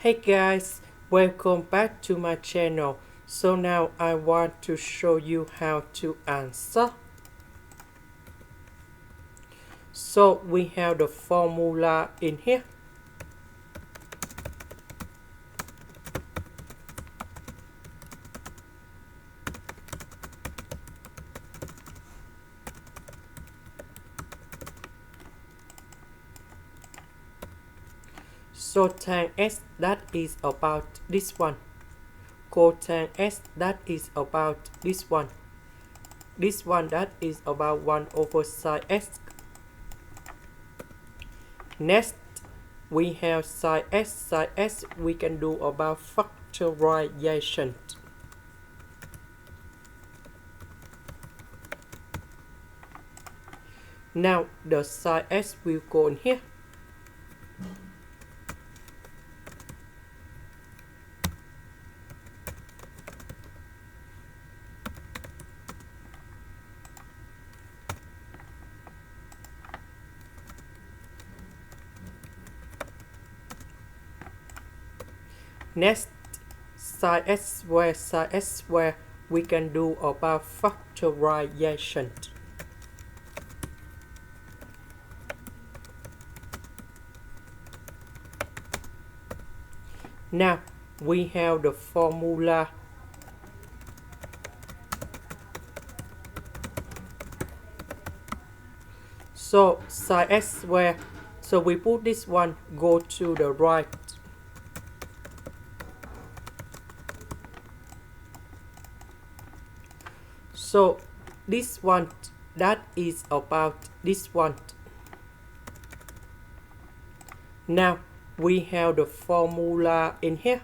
Hey guys, welcome back to my channel. So now I want to show you how to answer. So we have the formula in here. So tan x, that is about this one. Cotang x, that is about this one. This one, that is about 1 over sin x. Next, we have sin x. Sin x, we can do about factorization. Now, the sin x will go in here. Next, sin x square, we can do about factorization. Now, we have the formula. So, sin x square, so we put this one, go to the right. So this one, that is about this one. Now we have the formula in here.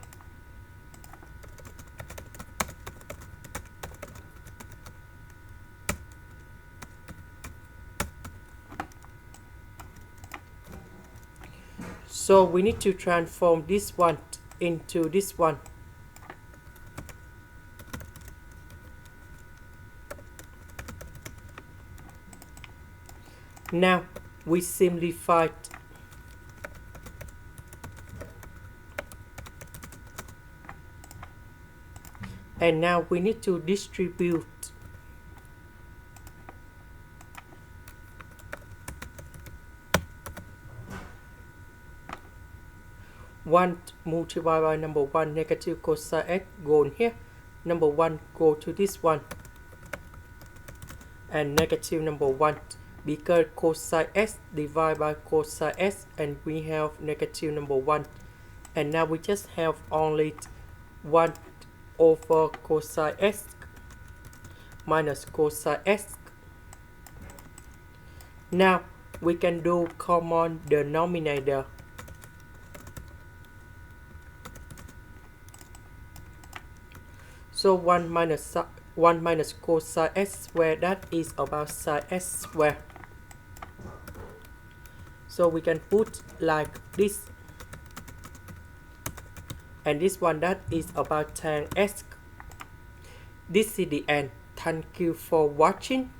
So we need to transform this one into this one. Now we simplify it. And now we need to distribute. One multiplied by number 1 negative cosine x go in here. Number 1 go to this one. And negative number 1. Because cosine x divided by cosine x, and we have negative number 1. And now we just have only 1 over cosine x minus cosine x. Now we can do common denominator. So 1 minus cosine x squared, that is about sin x squared. So we can put like this. And this one, that is about tan x. This is the end. Thank you for watching.